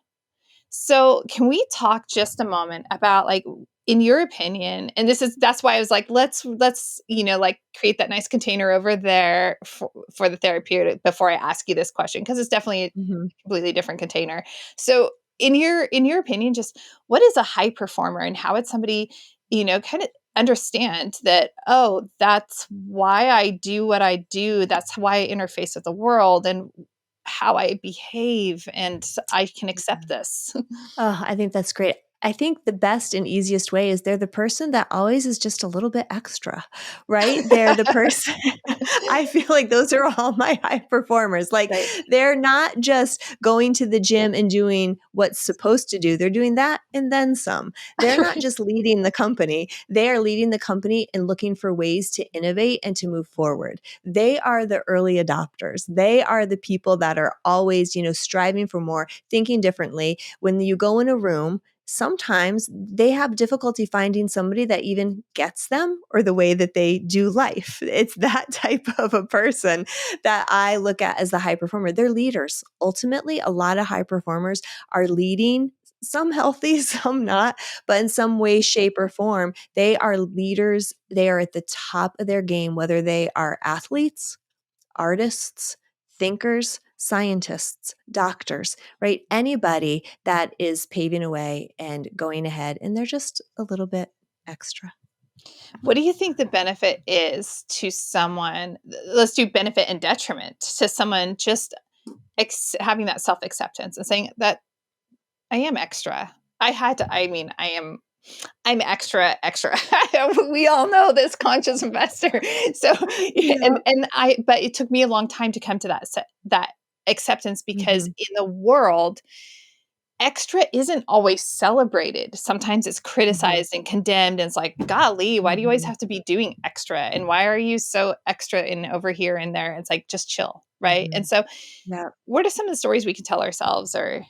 So, can we talk just a moment about, like, in your opinion, and that's why I was like, let's like, create that nice container over there for the therapeutic before I ask you this question, because it's definitely a Mhm. completely different container. So, in your opinion, just what is a high performer, and how would somebody, kind of understand that, oh, that's why I do what I do, that's why I interface with the world, and how I behave, and I can accept this. Oh, I think that's great. I think the best and easiest way is they're the person that always is just a little bit extra, right? They're the person. I feel like those are all my high performers. Like, Right. they're not just going to the gym and doing what's supposed to do. They're doing that and then some. They're not Right. just leading the company. They are leading the company and looking for ways to innovate and to move forward. They are the early adopters. They are the people that are always, striving for more, thinking differently. When you go in a room, sometimes they have difficulty finding somebody that even gets them or the way that they do life. It's that type of a person that I look at as the high performer. They're leaders. Ultimately, a lot of high performers are leading, some healthy, some not, but in some way, shape, or form, they are leaders. They are at the top of their game, whether they are athletes, artists, thinkers, scientists, doctors, right? Anybody that is paving a way and going ahead, and they're just a little bit extra. What do you think the benefit is to someone? Let's do benefit and detriment to someone just having that self acceptance and saying that I am extra. I'm extra, extra. We all know this, conscious investor. So, Yeah. but it took me a long time to come to that acceptance, because Mhm. in the world, extra isn't always celebrated. Sometimes it's Mhm. criticized and condemned. And it's like, golly, why do you always Mhm. have to be doing extra? And why are you so extra in over here and there? It's like, just chill. Right. And Mhm. so, Yeah. what are some of the stories we can tell ourselves, or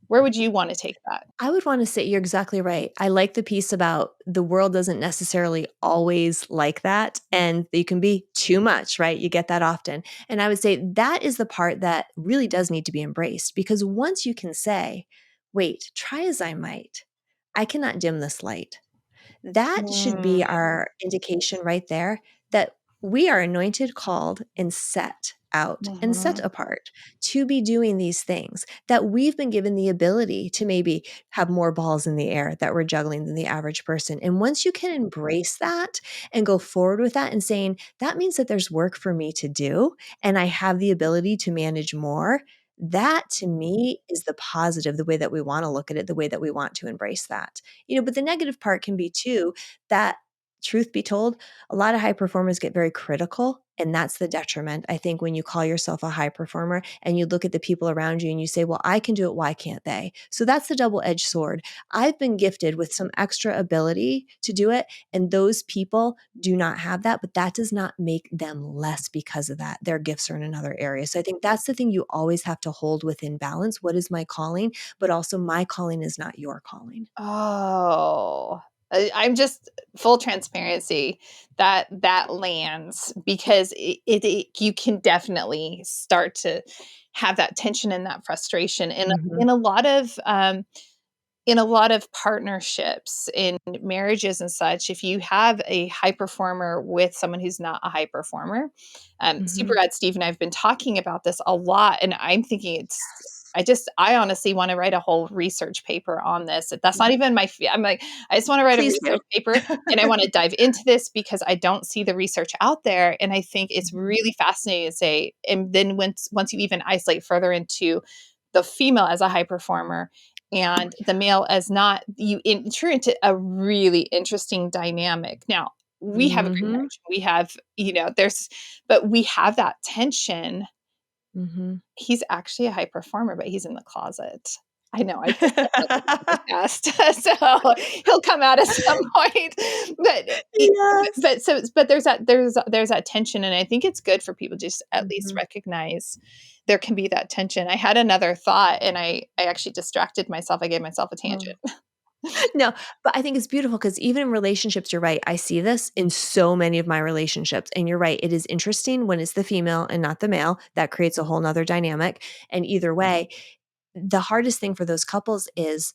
where would you want to take that? I would want to say you're exactly right. I like the piece about the world doesn't necessarily always like that, and you can be too much, right? You get that often. And I would say that is the part that really does need to be embraced, because once you can say, wait, try as I might, I cannot dim this light. That should be Mm, our indication right there that we are anointed, called, and set out and set mhm. apart to be doing these things, that we've been given the ability to maybe have more balls in the air that we're juggling than the average person. And once you can embrace that and go forward with that and saying, that means that there's work for me to do and I have the ability to manage more, That to me is the positive, the way that we want to look at it, the way that we want to embrace that. But the negative part can be too that, truth be told, a lot of high performers get very critical, and that's the detriment. I think when you call yourself a high performer and you look at the people around you and you say, well, I can do it, why can't they? So that's the double-edged sword. I've been gifted with some extra ability to do it, and those people do not have that, but that does not make them less because of that. Their gifts are in another area. So I think that's the thing you always have to hold within balance. What is my calling? But also, my calling is not your calling. Oh, I'm just full transparency that lands because you can definitely start to have that tension and that frustration Mhm. in a lot of partnerships in marriages and such. If you have a high performer with someone who's not a high performer, super Mhm. rad Steve and I've been talking about this a lot, and I'm thinking Yes. I honestly want to write a whole research paper on this. That's not Mhm. even I'm like, I just want to write a Please do. research paper, and I want to dive into this because I don't see the research out there, and I think it's Mhm. really fascinating to say. And then once you even isolate further into the female as a high performer and the male as not, you enter into a really interesting dynamic. Now, we have a great Mhm. marriage. We have, but we have that tension. Mhm. He's actually a high performer, but he's in the closet. I know, I just said that on the podcast, so he'll come out at some point. But it Yes. but there's that tension, and I think it's good for people to just at least Mhm. recognize there can be that tension. I had another thought, and I actually distracted myself. I gave myself a Oh. tangent. No, but I think it's beautiful because even in relationships, you're right. I see this in so many of my relationships. And you're right. It is interesting when it's the female and not the male. That creates a whole nother dynamic. And either way, the hardest thing for those couples is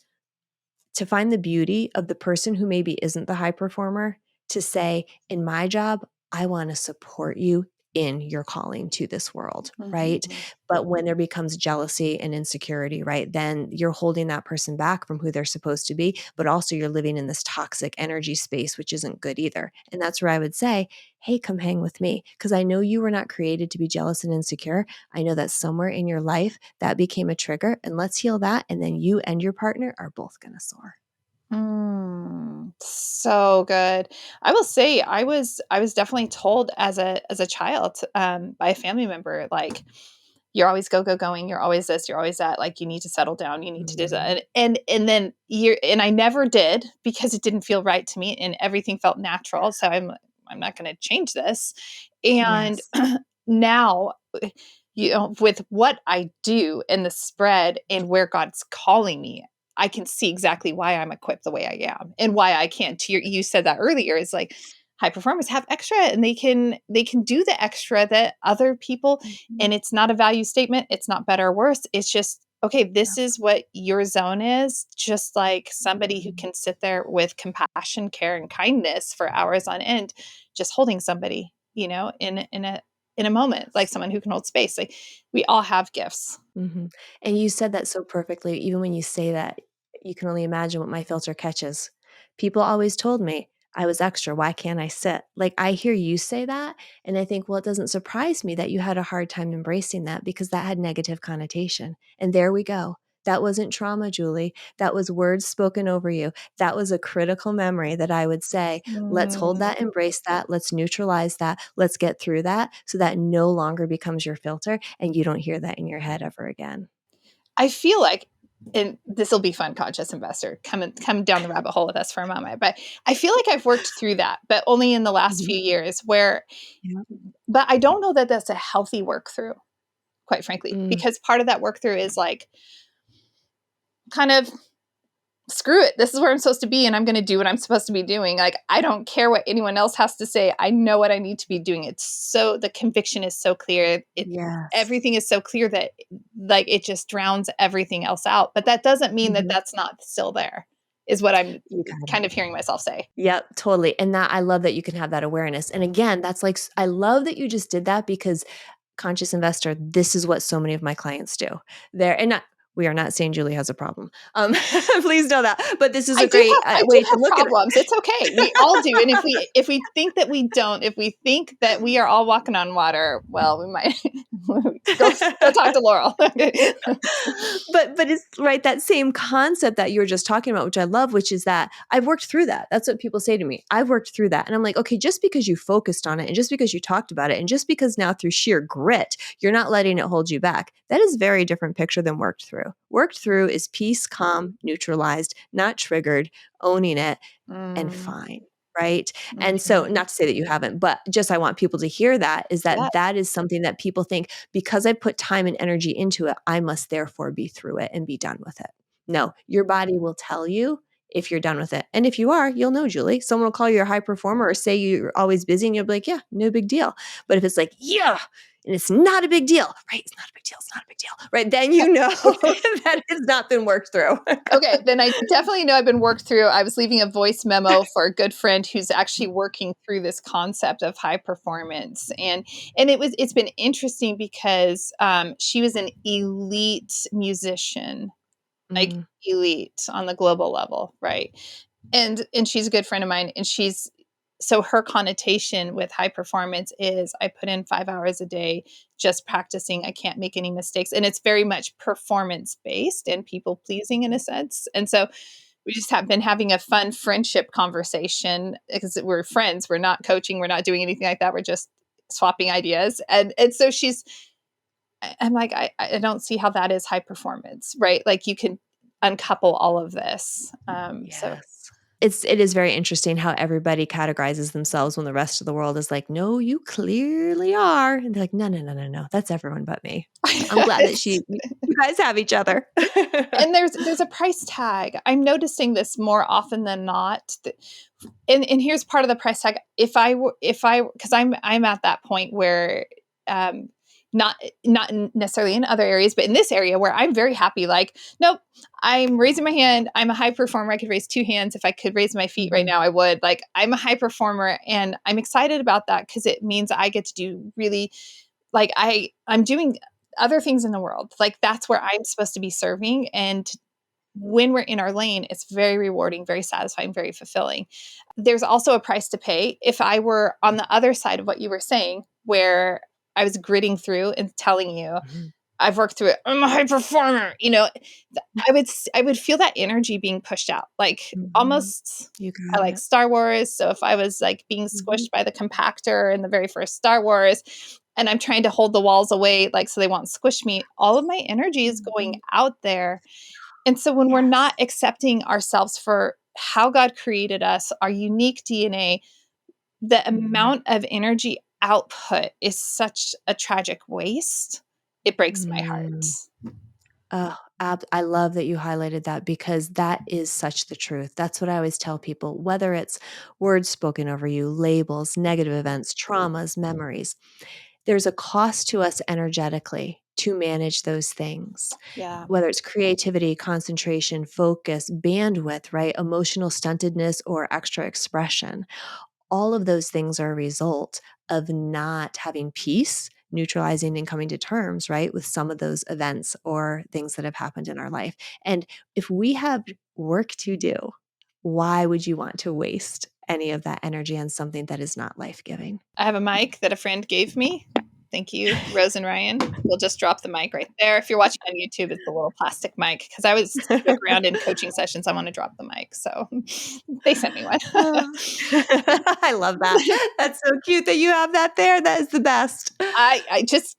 to find the beauty of the person who maybe isn't the high performer to say, in my job, I want to support you in your calling to this world, right? Mhm. But when there becomes jealousy and insecurity, right, then you're holding that person back from who they're supposed to be, but also you're living in this toxic energy space, which isn't good either. And that's where I would say, hey, come hang with me because I know you were not created to be jealous and insecure. I know that somewhere in your life that became a trigger, and let's heal that. And then you and your partner are both going to soar. So good. I will say I was definitely told as a child, by a family member, like, "You're always going, you're always this, you're always that, like, you need to settle down, you need to do that." Mhm. And then I never did because it didn't feel right to me and everything felt natural, so I'm not gonna change this. And Yes. now, with what I do and the spread and where God's calling me, I can see exactly why I'm equipped the way I am and why I can. You said that earlier. Is like high performers have extra, and they can do the extra that other people. Mhm. And it's not a value statement. It's not better or worse. It's just okay. This Yep. is what your zone is. Just like somebody who Mhm. can sit there with compassion, care, and kindness for hours on end, just holding somebody, in a moment, like someone who can hold space. Like we all have gifts. Mhm. And you said that so perfectly. Even when you say that, you can only imagine what my filter catches. People always told me I was extra. Why can't I sit? Like, I hear you say that, and I think, well, it doesn't surprise me that you had a hard time embracing that because that had negative connotation. And there we go. That wasn't trauma, Julie. That was words spoken over you. That was a critical memory that I would say, let's hold Mm. that, embrace that, let's neutralize that, let's get through that so that no longer becomes your filter and you don't hear that in your head ever again. I feel like, and this will be fun, conscious investor, come down the rabbit hole with us for a moment. But I feel like I've worked through that, but only in the last Mhm. few years. Yeah. But I don't know that that's a healthy work through, quite frankly, Mm, because part of that work through is like kind of screw it. This is where I'm supposed to be, and I'm going to do what I'm supposed to be doing. Like, I don't care what anyone else has to say. I know what I need to be doing. The conviction is so clear. yes. Everything is so clear that like it just drowns everything else out. But that doesn't mean that Mhm. that's not still there, is what I'm You got it. kind of hearing myself say. Yep, totally, and that I love that you can have that awareness, and again, that's like I love that you just did that because conscious investor, this is what so many of my clients do. They're and not We are not saying Julie has a problem. Please know that. But this is I a do great have I do way to have look at it. problems. It's okay. We all do. And if we think that we don't, if we think that we are all walking on water, well, we might go talk to Laurel. But it's right, that same concept that you were just talking about, which I love, which is that I've worked through that. That's what people say to me. I've worked through that. And I'm like, okay, just because you focused on it and just because you talked about it and just because now through sheer grit, you're not letting it hold you back. That is a very different picture than worked through. Worked through is peace, calm, neutralized, not triggered, owning it, and Mm, fine. Right. And so, mhm. not to say that you haven't, but just I want people to hear that is that Yes. that is something that people think because I put time and energy into it, I must therefore be through it and be done with it. No, your body will tell you if you're done with it. And if you are, you'll know, Julie. Someone will call you a high performer or say you're always busy and you'll be like, yeah, no big deal. But if it's like, yeah, and it's not a big deal, right? It's not a big deal. It's not a big deal, right? Then you know Okay. that it's not been worked through. Okay, then I definitely know I've been worked through. I was leaving a voice memo for a good friend who's actually working through this concept of high performance, and it's been interesting because she was an elite musician, like Mm, elite on the global level, right? And she's a good friend of mine, and she's so her connotation with high performance is I put in 5 hours a day just practicing. I can't make any mistakes. And it's very much performance based and people pleasing in a sense. And so we just have been having a fun friendship conversation because we're friends. We're not coaching. We're not doing anything like that. We're just swapping ideas. And so I'm like, I don't see how that is high performance, right? Like you can uncouple all of this. So yes. It is very interesting how everybody categorizes themselves when the rest of the world is like, "No, you clearly are." And they're like, "No, no, no, no, no. That's everyone but me." So I'm glad that it's you guys have each other. and there's a price tag. I'm noticing this more often than not. And here's part of the price tag. If I because I'm at that point where um not not necessarily in other areas, but in this area where I'm very happy. Like, nope, I'm raising my hand. I'm a high performer. I could raise two hands. If I could raise my feet right Mhm, now, I would. Like, I'm a high performer, and I'm excited about that because it means I get to do really like I'm doing other things in the world. Like that's where I'm supposed to be serving. And when we're in our lane, it's very rewarding, very satisfying, very fulfilling. There's also a price to pay. If I were on the other side of what you were saying, where I was gritting through and telling you, mhm, I've worked through it. I'm a high performer. I would feel that energy being pushed out, like mhm. almost. You I got like it. Star Wars, so if I was like being Mhm. squished by the compactor in the very first Star Wars, and I'm trying to hold the walls away, like so they won't squish me, all of my energy is going Mhm. out there. And so when we're not Yes. accepting ourselves for how God created us, our unique DNA, the Mhm. amount of energy output is such a tragic waste. It breaks my Mm. heart. Oh, I love that you highlighted that because that is such the truth. That's what I always tell people, whether it's words spoken over you, labels, negative events, traumas, memories. There's a cost to us energetically to manage those things, Yeah. whether it's creativity, concentration, focus, bandwidth, right? Emotional stuntedness or extra expression. All of those things are a result of not having peace, neutralizing and coming to terms, right, with some of those events or things that have happened in our life. And if we have work to do, why would you want to waste any of that energy on something that is not life giving? I have a mic that a friend gave me. Thank you, Rose and Ryan. We'll just drop the mic right there. If you're watching on YouTube, it's a little plastic mic because I was joke around in coaching sessions. I want to drop the mic, so they sent me one. I love that. That's so cute that you have that there. That is the best. I just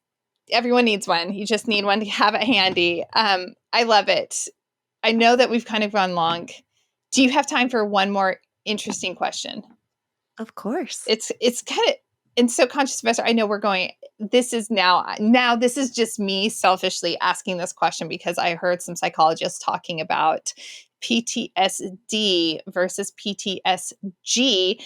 everyone needs one. You just need one to have it handy. I love it. I know that we've kind of gone long. Do you have time for one more interesting question? Of course. It's kind of and so conscious investor. I know we're going. This is now. This is just me selfishly asking this question because I heard some psychologists talking about PTSD versus PTSG,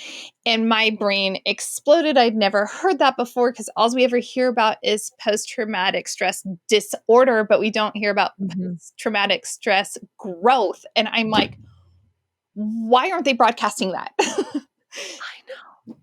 and my brain exploded. I'd never heard that before because all we ever hear about is post traumatic stress disorder, but we don't hear about Mhm. post traumatic stress growth. And I'm like, why aren't they broadcasting that? I know.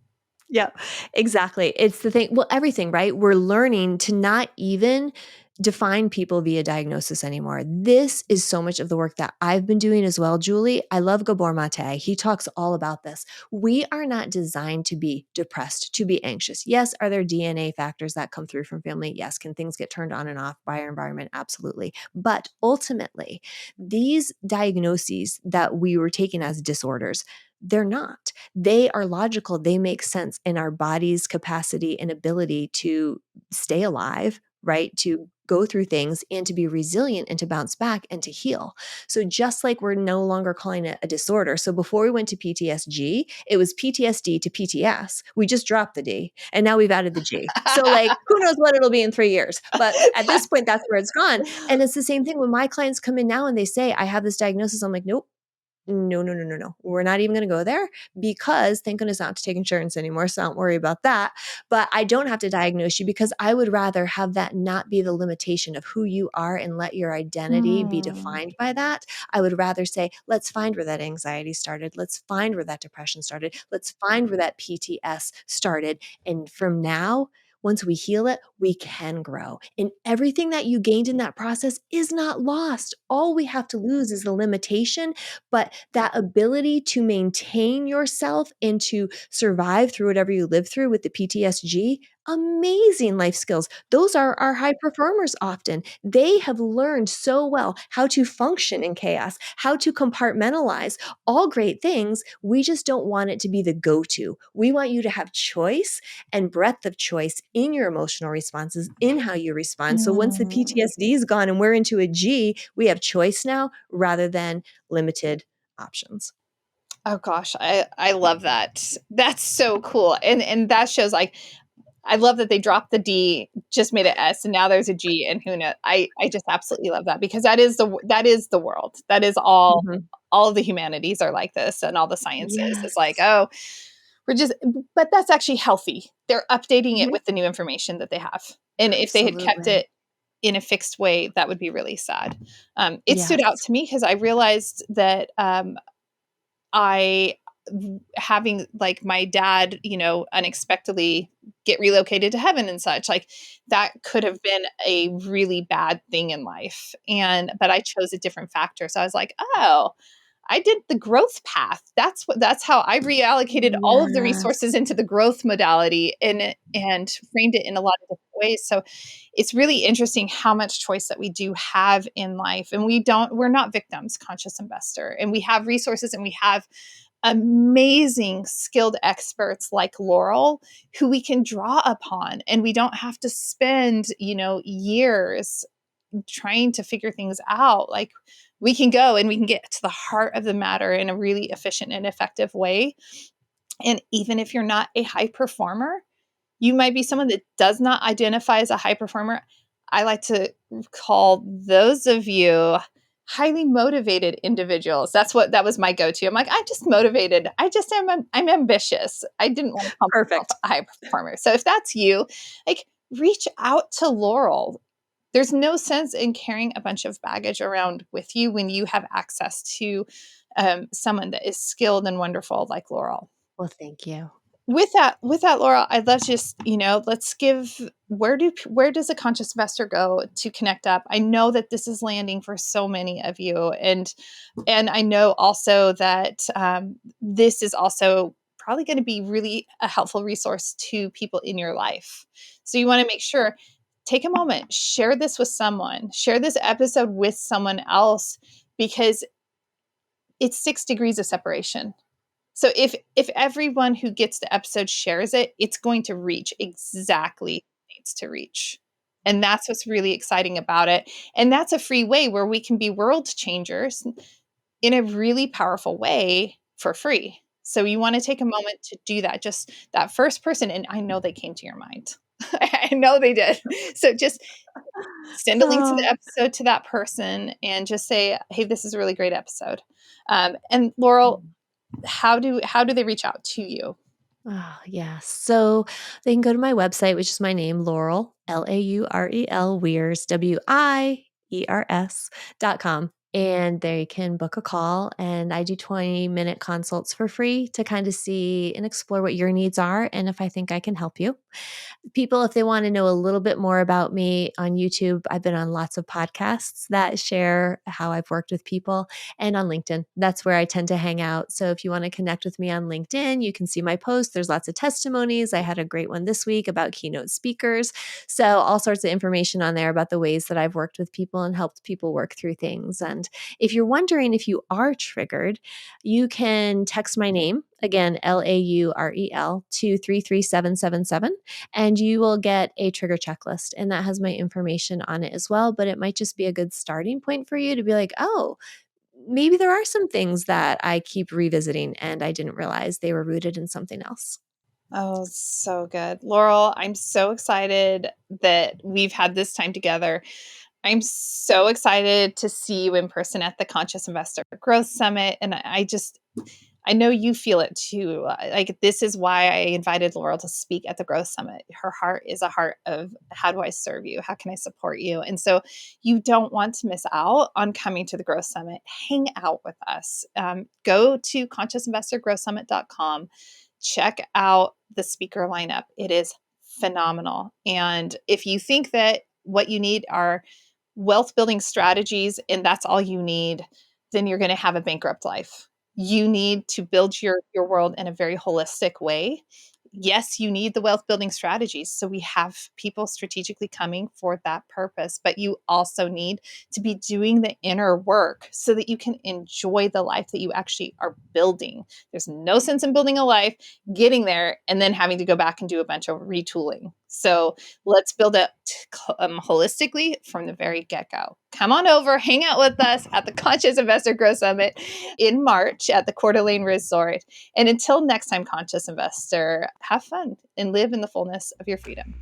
Yeah, exactly. It's the thing. Well, everything, right? We're learning to not even define people via diagnosis anymore. This is so much of the work that I've been doing as well, Julie. I love Gabor Mate. He talks all about this. We are not designed to be depressed, to be anxious. Yes, are there DNA factors that come through from family? Yes. Can things get turned on and off by our environment? Absolutely. But ultimately, these diagnoses that we were taking as disorders, they're not. They are logical. They make sense in our body's capacity and ability to stay alive, right? To go through things and to be resilient and to bounce back and to heal. So just like we're no longer calling it a disorder. So before we went to PTSD, it was PTSD to PTS. We just dropped the D and now we've added the G. So like who knows what it'll be in 3 years. But at this point, that's where it's gone. And it's the same thing when my clients come in now and they say, I have this diagnosis. I'm like, nope. No, no, no, no, no. We're not even going to go there because thank goodness I don't have to take insurance anymore. So don't worry about that. But I don't have to diagnose you because I would rather have that not be the limitation of who you are and let your identity be Mm. defined by that. I would rather say, let's find where that anxiety started. Let's find where that depression started. Let's find where that PTS started. And from now, once we heal it, we can grow. And everything that you gained in that process is not lost. All we have to lose is the limitation, but that ability to maintain yourself and to survive through whatever you live through with the PTSD, amazing life skills. Those are our high performers often. They have learned so well how to function in chaos, how to compartmentalize, all great things. We just don't want it to be the go-to. We want you to have choice and breadth of choice in your emotional responses, in how you respond. So once the Mm. PTSD is gone and we're into a G, we have choice now rather than limited options. Oh gosh, I love that. That's so cool. And that shows like I love that they dropped the D, just made it S, and now there's a G, and who knows? I just absolutely love that because that is the world. That is Mhm. all of the humanities are like this, and all the sciences. It's like, Yes. oh, we're just, but that's actually healthy. They're updating it Yeah, with the new information that they have, and if they had kept absolutely. it in a fixed way, that would be really sad. It stood out Yes. to me because I realized that I having like my dad, unexpectedly get relocated to heaven and such, like that could have been a really bad thing in life. But I chose a different factor. So I was like, oh, I did the growth path. That's how I reallocated all of the resources Yes. into the growth modality and framed it in a lot of different ways. So it's really interesting how much choice that we do have in life. And we're not victims, conscious investor. And we have resources and we have amazing skilled experts like Laurel who we can draw upon, and we don't have to spend, years trying to figure things out. Like we can go and we can get to the heart of the matter in a really efficient and effective way. And even if you're not a high performer, you might be someone that does not identify as a high performer. I like to call those of you highly motivated individuals. That was my go-to. I'm like, I'm just motivated. I'm ambitious. I didn't want to call myself Perfect. a high performer. So if that's you, like reach out to Laurel. There's no sense in carrying a bunch of baggage around with you when you have access to someone that is skilled and wonderful like Laurel. Well, thank you. With that, Laura, I'd love to just, let's give where does a conscious investor go to connect up? I know that this is landing for so many of you, and I know also that this is also probably going to be really a helpful resource to people in your life. So you want to make sure, take a moment, share this with someone, share this episode with someone else, because it's 6 degrees of separation. So if everyone who gets the episode shares it, it's going to reach exactly what it needs to reach. And that's what's really exciting about it. And that's a free way where we can be world changers in a really powerful way for free. So you want to take a moment to do that. Just that first person, and I know they came to your mind. I know they did. So just send a link to the Oh. episode to that person and just say, "Hey, this is a really great episode." And Laurel, how do they reach out to you? Oh, yes. So they can go to my website, which is my name, Laurel, Laurel, Wiers, Wiers.com. and they can book a call. And I do 20-minute consults for free to kind of see and explore what your needs are and if I think I can help you. People, if they want to know a little bit more about me on YouTube, I've been on lots of podcasts that share how I've worked with people, and on LinkedIn. That's where I tend to hang out. So if you want to connect with me on LinkedIn, you can see my posts. There's lots of testimonies. I had a great one this week about keynote speakers. So all sorts of information on there about the ways that I've worked with people and helped people work through things. And if you're wondering if you are triggered, you can text my name, again, Laurel, to 33777, and you will get a trigger checklist. And that has my information on it as well. But it might just be a good starting point for you to be like, oh, maybe there are some things that I keep revisiting and I didn't realize they were rooted in something else. Oh, so good. Laurel, I'm so excited that we've had this time together. I'm so excited to see you in person at the Conscious Investor Growth Summit. And I know you feel it too. Like, this is why I invited Laurel to speak at the Growth Summit. Her heart is a heart of, how do I serve you? How can I support you? And so you don't want to miss out on coming to the Growth Summit. Hang out with us. Go to consciousinvestorgrowthsummit.com. Check out the speaker lineup. It is phenomenal. And if you think that what you need are wealth building strategies and that's all you need, then you're going to have a bankrupt life. You need to build your world in a very holistic way. Yes, you need the wealth building strategies. So we have people strategically coming for that purpose, but you also need to be doing the inner work so that you can enjoy the life that you actually are building. There's no sense in building a life, getting there, and then having to go back and do a bunch of retooling. So let's build it holistically from the very get-go. Come on over, hang out with us at the Conscious Investor Growth Summit in March at the Coeur d'Alene Resort. And until next time, Conscious Investor, have fun and live in the fullness of your freedom.